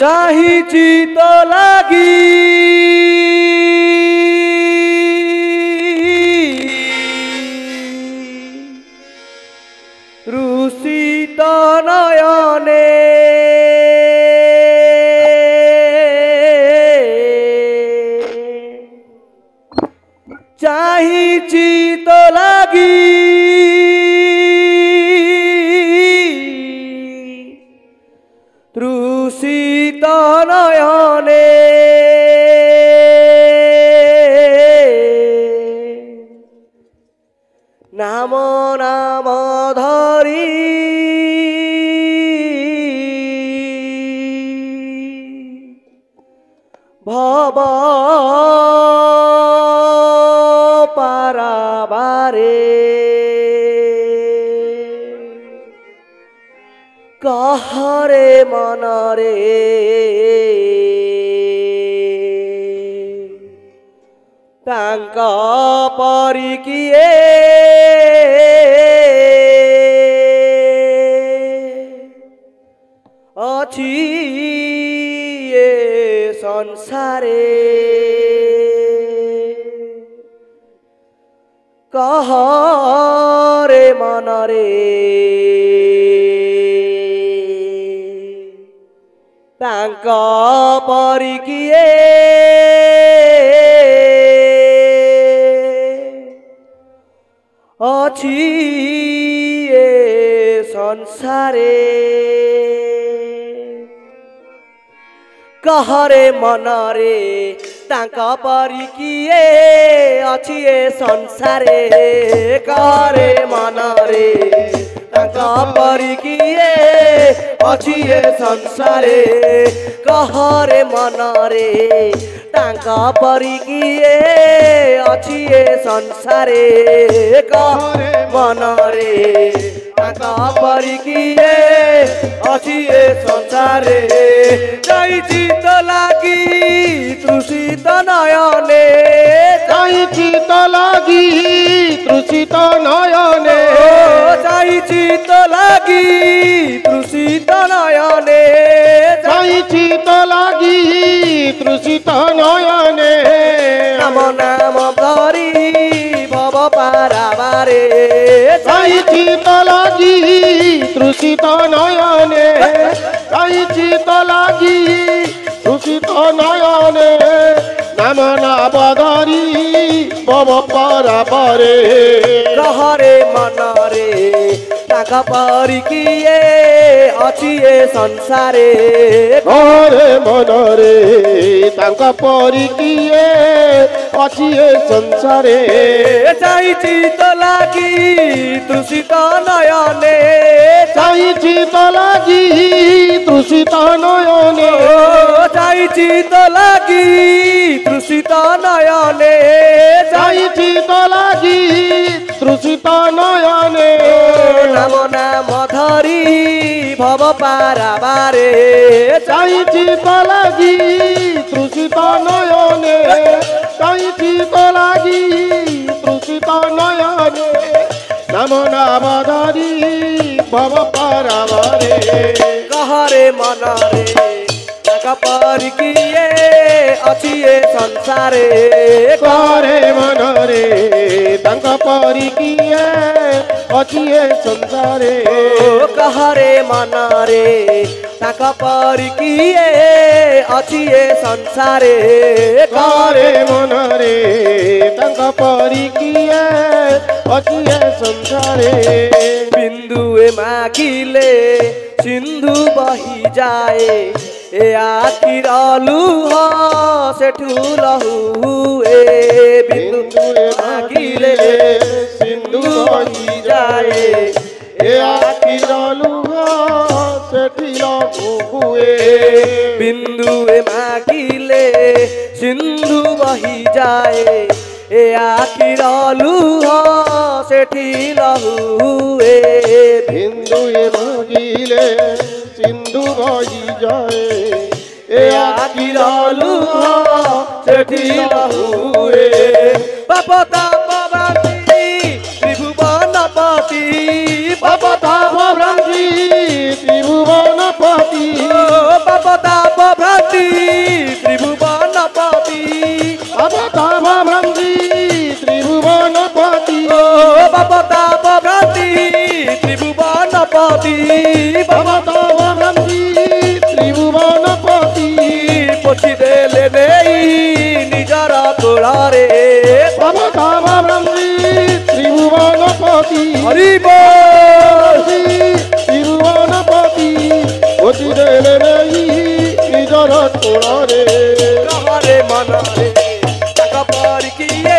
चाहिछि तो लागी रुषित नयने चाहिछि तो लागी तृषित नयने नाम नाम धरी भव पाराबारे कहरे मनरे तांक परि किए अछि ए संसारे कहरे मनरे तांक परि किए अछि ए संसारे कहरे मनरे तांक परि किए अछि ए संसारे कहरे मनरे तांक परि किए अछि ए संसारे कहरे मनरे तांक परि किए अछि ए संसारे कहरे मनरे तांक परि किए अछि ए संसारे चाहिछि तो लागी तृषित नयने चाहिछि तो लागी तृषित नयने चाहिछि तो लागी तृषित नयने चाहिछि तो लागी तृषित नयने नाम नाम धरी भव पाराबारे चाहिछि तो लागी तृषित नयने चाहिछि तो लागी तृषित नयने नाम नाम धरी भव पाराबारे कहरे मनरे तांक परि किए अछि ए संसारे कहरे मनरे तांक परि किए अछि ए संसारे चाहिछि तो लागी तृषित नयने चाहिछि तो लागी तृषित नयने चाहिछि तो लागी तृषित नयने चाहिछि तो लागी तृषित नयने नाम नाम धरी भव पाराबारे चाहिछि तो लागी तृषित नयने चाहिछि तो लागी तृषित नयने नाम नाम धरी भव पाराबारे कहरे मनरे तांक परि किए अछि ए संसारे कहरे मनरे तांक परि किए अछि ए संसारे कहरे मनरे तांक परि किए अछि ए संसारे कहरे मनरे तांक परि किए अछि ए संसारे बिंदुए मागिले सिंधु बही जाए ए आखिर लुह सेठु लहुए बिंदुए मागिले सिंधु बही जाए ए आखिर लुह सेठी लहुए बिंदुए मागिले सिंधु बही जाए ए आखिर लुह सेठी लहुए बिंदुए मागिले सिंधु बही जाए ए आखिर लुह सेठी लहुए बापता भ्रांति त्रिभुवनपति बापता भ्रांति त्रिभुवनपति बापता ପତି ଭବତବ ଭ୍ରାନ୍ତି ତ୍ରିଭୁବନପତି ପୋଛି ଦେଲେ ନେଇ ନିଜର କୋଳରେ ଭବତବ ଭ୍ରାନ୍ତି ତ୍ରିଭୁବନପତି ହରି ବୋଲ ତ୍ରିଭୁବନପତି ପୋଛି ଦେଲେ ନେଇ ନିଜର କୋଳରେ କହରେ ମନରେ ତାଙ୍କ ପରି କିଏ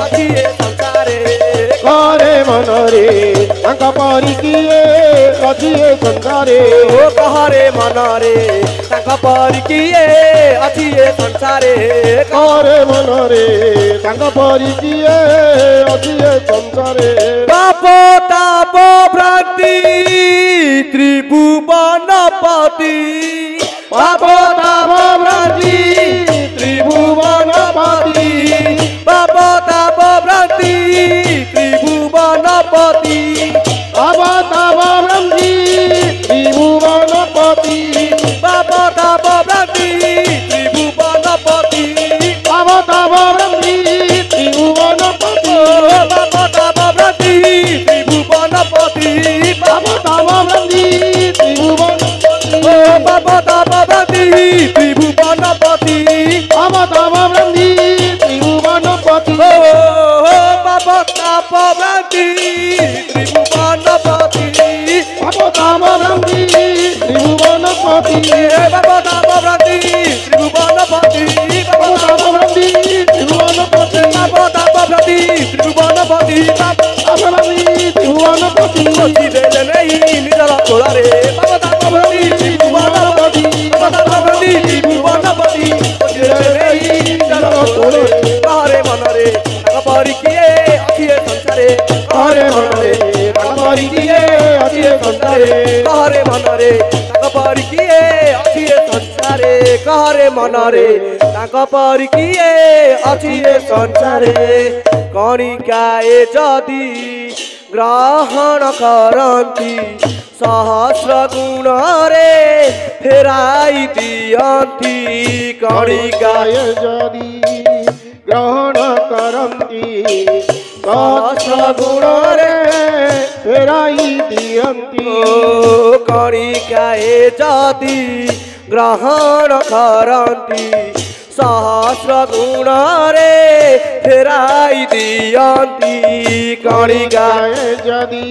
ଅଛି ଏ ସଂସାରେ ଘରେ ମନରେ ତାଙ୍କ ପରି କିଏ ଅଛି ଏ ସଂସାରେ ଓ କହରେ ମନରେ ତାଙ୍କ ପରି କିଏ ଅଛି ଏ ସଂସାରେ ଘରେ ମନରେ ତାଙ୍କ ପରି କିଏ ଅଛି ଏ ସଂସାରେ ପାପ ତାପ ଭ୍ରାନ୍ତି ତ୍ରିଭୁବନପତି ପାପ ତାପ ଭ୍ରାନ୍ତି ତ୍ରିଭୁବନପତି ପାପ ତାପ ଭ୍ରାନ୍ତି ত্রিভুবনপতি অবতাব ব্রহ্মী ত্রিভুবনপতি বাবতাব ভ্রান্তি ত্রিভুবনপতি অবতাব ব্রহ্মী ত্রিভুবনপতি বাবতাব ভ্রান্তি ত্রিভুবনপতি অবতাব ব্রহ্মী ত্রিভুবনপতি বাবতাব ভ্রান্তি ত্রিভুবনপতি অবতাব ব্রহ্মী ত্রিভুবনপতি বাবতাব ভ্রান্তি ত্রিভুবনপতি অবতাব ব্রহ্মী ত্রিভুবনপতি বাবতাব ভ্রান্তি ত্রিভুবনপতি অবতাব ব্রহ্মী ত্রিভুবনপতি বাবতাব ভ্রান্তি ত্রিভুবনপতি ব্রহ্মী ত্রিভুবনপতি পতি দেলে নেই নিজর কোଳରେ বাবতাব ভ্রান্তি ত্রিভুবনপতি বাবতাব ভ্রান্তি ত্রিভুবনপতি পতি দেলে নেই নিজর কোଳରେ কহরে মନରେ তাଙ୍କ ପରି କିଏ ଅଛି ଏ ସଂସାରେ ঘরে মନରେ তাଙ୍କ পরি কিଏ ଅଛି ଏ ସଂସାରେ କହରେ ମନରେ ତାଙ୍କ ପରି କିଏ ଅଛି ଏ ସଂସାରେ କହରେ ମନରେ ତାଙ୍କ ପରି କିଏ ଅଛି ଏ ସଂସାରେ କଣିକାଏ ଯଦି ଗ୍ରହଣ କରନ୍ତି ସହସ୍ର ଗୁଣରେ ଫେରାଇ ଦିଅନ୍ତି କଣିକାଏ গায়ে যদি গ্রহণ করন্তি সহস্র গুণরে ফেরাই দিয়ন্তি কণিকাଏ ଯଦି ଗ୍ରହଣ କରନ୍ତି ସହସ୍ର ଗୁଣରେ ଫେରାଇ ଦିଅନ୍ତି କଣିକା গায়ে যদি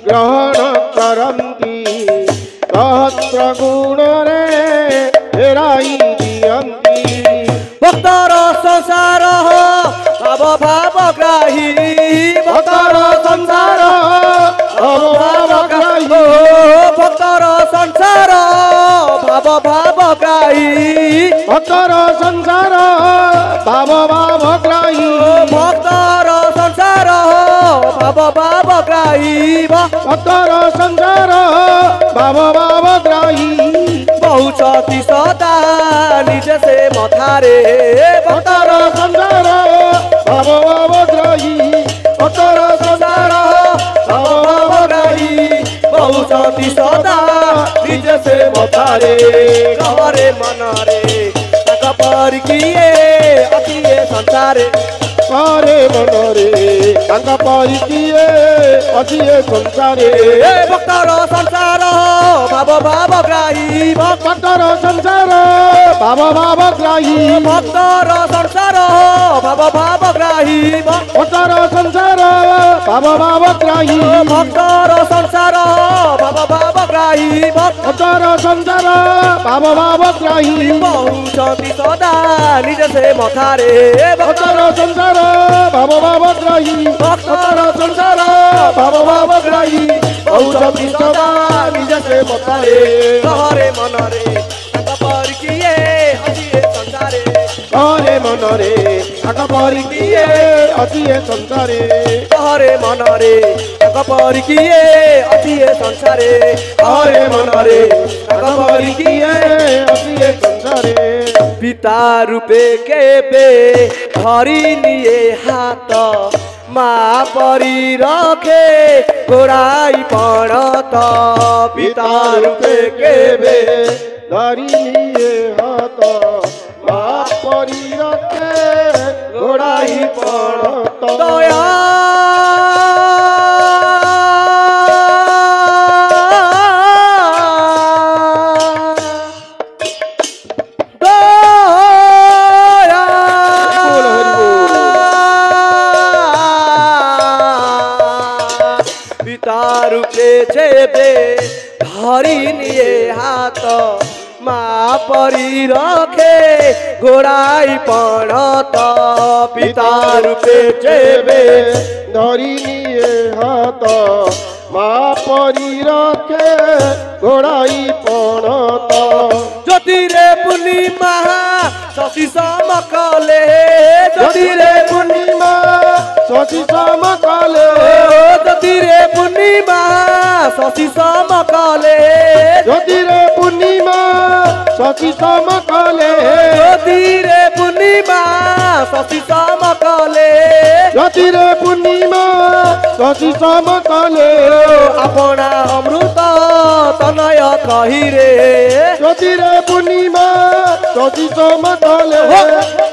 গ্রহণ করন্তি সহস্র গুণরে ফেরাই দিয়ন্তি ভক্তর সংসার ভাব ভাব গ্রাহী ভক্তর সংসার ভাব ভাব গ্রাহী ভক্তর সংসার ভাব ভাব গ্রাহী ভক্তর সংসার ভাব ভাব গ্রাহী ভক্তর সংসার ভাব ভাব গ্রাহী ভক্তর সংসার ভাব ভাব গ্রাহী বহুচতি সদা নিজে সে মথারে ভক্তর সংসার ভাব ভাব গ্রাহী ভক্তর সংসার ভাব ভাব গ্রাহী বহুচতি সদা নিজে সে মথারে কহরে মନରେ তাଙ୍କ ପରି କିଏ ଅଛି ଏ ସଂସାରେ ঘরে মনরে তাঙ্ক পরি কিয়ে ଅଛି ଏ ସଂସାରେ ভক্তর সংসার ভাব ভাব গ্রাহী ভক্তর সংসার ভাব ভাব গ্রাহী ভক্তর সংসার ভাব ভাব গ্রাহী ভক্তর সংসার ভাব ভাব গ্রাহী ভক্তর সংসার ভাব ভাব গ্রাহী ভক্তর সংসার ভাব ভাব গ্রাহী বহুচতি সদা নিজে সে মথারে ভক্তর সংসার ভাব ভাব গ্রাহী ভক্তর সংসার ভাব ভাব গ্রাহী বহুচতি সদা নিজে সে মথারে কহরে মନରେ ତାଙ୍କ ପରି କିଏ ଅଛି ଏ ସଂସାରେ ঘরে মনরে তাঙ্ক পরি কিয়ে ଅଛି ଏ ସଂସାରେ কহরে মନରେ ତାଙ୍କ ପରି କିଏ ଅଛି ଏ ସଂସାରେ କହରେ ମନରେ ତାଙ୍କ ପରି କିଏ ଅଛି ଏ ସଂସାରେ পিতা রূপে কেবে ধরি নিয়ে হাত মা পরি রখে গোড়াই পড়ত পিতা রূপে কেবে ধরি নিয়ে হাত মা পরি রখে গোড়াই পড়ত দয়া পরি রখে গোড়াই পণত পিতা রূপে চেবে ধরি নিয়ে হাত মা পরি রখে গোড়াই পণত জ্যোতিরে পূর্ণিমা শশী সমকলে জ্যোতিরে পূর্ণিমা শশী সমকলে জ্যোতিরে পূর্ণিমা শশী সমকলে জ্যোতিরে পূর্ণিমা শশী সমকলে জ্যোতিরে পূর্ণিমা শশী সমকলে জ্যোতিরে পূর্ণিমা শশী সমকলে আপনা অমৃত তনয় কহিরে জ্যোতিরে পূর্ণিমা শশী সমকলে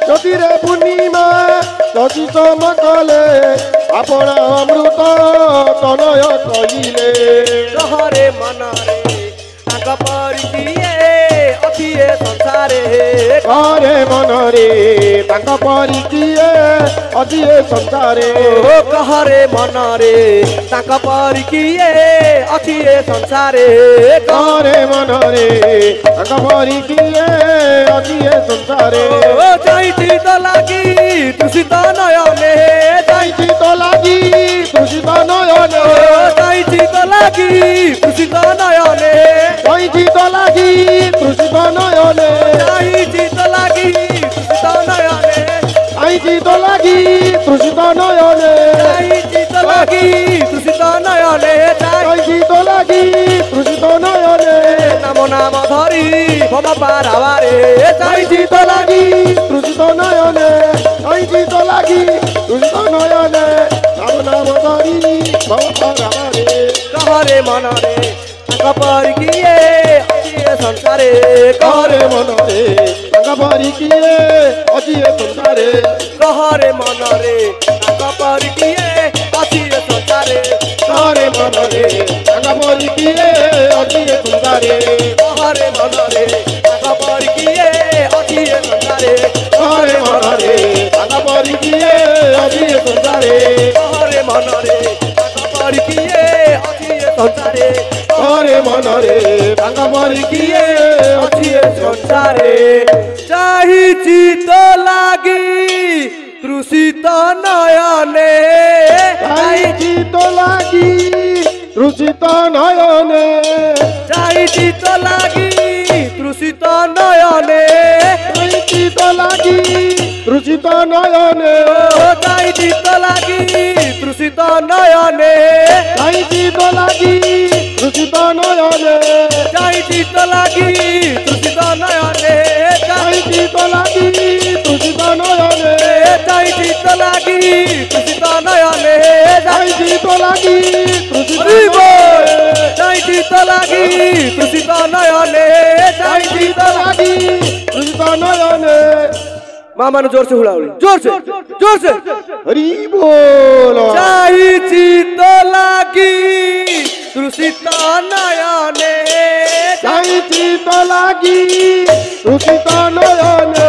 জ্যোতিরে পূর্ণিমা শশী সমকলে আপনা অমৃত তনয় কহিলে রহরে মନରେ তাଙ୍କ ପରିକିଏ ଅଛି ଏ ସଂସାରେ ଘରେ ମନରେ ତାଙ୍କ ପରି କିଏ ଅଛି ଏ ସଂସାରେ ଓ କହରେ ମନରେ ତାଙ୍କ ପରିକିଏ ଅଛି ଏ ସଂସାରେ ଘରେ ମନରେ ତାଙ୍କ ପରି କିଏ ଅଛି ଏ ସଂସାରେ ଓ ଯାଇଚି ତ ଲାଗି ଦୂଷିତ ନୟନେ ଯାଇଚି ତ ଲାଗି ଦୂଷିତ ନୟନେ ଯାଇଚି ତ ଲାଗି ଦୂଷିତ ନୟନେ ଯାଇଚି ତ ଲାଗି ଦୂଷିତ ନୟନେ ଯାଇଚି ତ ଲାଗି ଦୂଷିତ ନୟନେ ଯାଇଚି ତ ଲାଗି ଦୂଷିତ ନୟନେ ଯାଇଚି ତ ଲାଗି ଦୂଷିତ ନୟନେ ଯାଇଚି ତ ଲାଗି ଦୂଷିତ ନୟନେ নাম নাম ধরি ভব পারাবারে ଯାଇଚି ତ ଲାଗି ଦୂଷିତ ନୟନେ ଯାଇଚି ତ ଲାଗି ଦୂଷିତ ନୟନେ ନାମ ନାମ ଧରି ଭବରାବାରେ কহরে মনরে তাঙ্ক পরিকিয়ে ଅଛି ଏ ସଂସାରେ ଘରେ ମନରେ ତାଙ୍କ ପରି କିଏ ଅଛି ଏ ସଂସାରେ କହରେ ମନରେ ତାଙ୍କ ପରିକିଏ ଅଛି ଏ ସଂସାରେ ଘରେ ମନରେ ତାଙ୍କ ପରି କିଏ ଅଛି ଏ ସଂସାରେ କହରେ ମନରେ ତାଙ୍କ ପରିକିଏ ଅଛି ଏ ସଂସାରେ ଘରେ ମନରେ ତାଙ୍କ ପରି କିଏ ଅଛି ଏ ସଂସାରେ କହରେ ମନରେ ତାଙ୍କ ପରିକିଏ ଅଛି ଏ ସଂସାରେ ଘରେ ମନରେ ତାଙ୍କ ପରି କିଏ ଅଛି ଏ ସଂସାରେ ଚାହିଛି ତ ଲାଗି ତୃଷିତ ନୟନେ ଯାଇଚି ତ ଲାଗି ଦୂଷିତ ନୟନେ ଚାହିଛି ତ ଲାଗି ତୃଷିତ ନୟନେ ଯାଇଚି ତ ଲାଗି ଦୂଷିତ ନୟନେ ଚାହିଛି ତ ଲାଗି ତୃଷିତ ନୟନେ ଯାଇଚି ତ ଲାଗି ଦୂଷିତ ନୟନେ ଚାହିଛି ତ ଲାଗି ତୃଷିତ ନୟନେ ଯାଇଚି ତ ଲାଗି ଦୂଷିତ ନୟନେ ଚାହିଛି ତ ଲାଗି ତୃଷିତ ନୟନେ ଯାଇଚି ତ ଲାଗି ଦୂଷିତ ଚାହିଛି ତ ଲାଗି ତୃଷିତ ନୟନେ ଯାଇଚି ତ ଲାଗି ଦୂଷିତ ନୟନେ মা মানে জোর সে হুড়াহুড়ি জোর সে হরি বল চাইছি তো লাগি তৃষিত নয়নে ଯାଇଚି ତ ଲାଗି ଦୂଷିତ ନୟନେ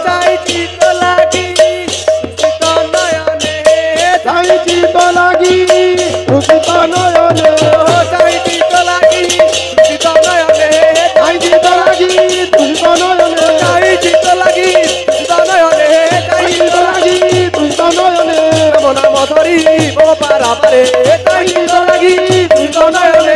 চাইছি তো লাগি তৃষিত নয়নে ଯାଇଚି ତ ଲାଗି ଦୂଷିତ ନୟନେ চাইছি তো লাগি তৃষিত নয়নে ଯାଇଚି ତ ଲାଗି ଦୂଷିତ ନୟନେ চাইছি তো লাগি তৃষিত নয়নে ଯାଇଚି ତ ଲାଗି ଦୂଷିତ নয়নে নাম নাম ধরি বো পারাবারে চাইছি তো লাগি তৃষিত নয়নে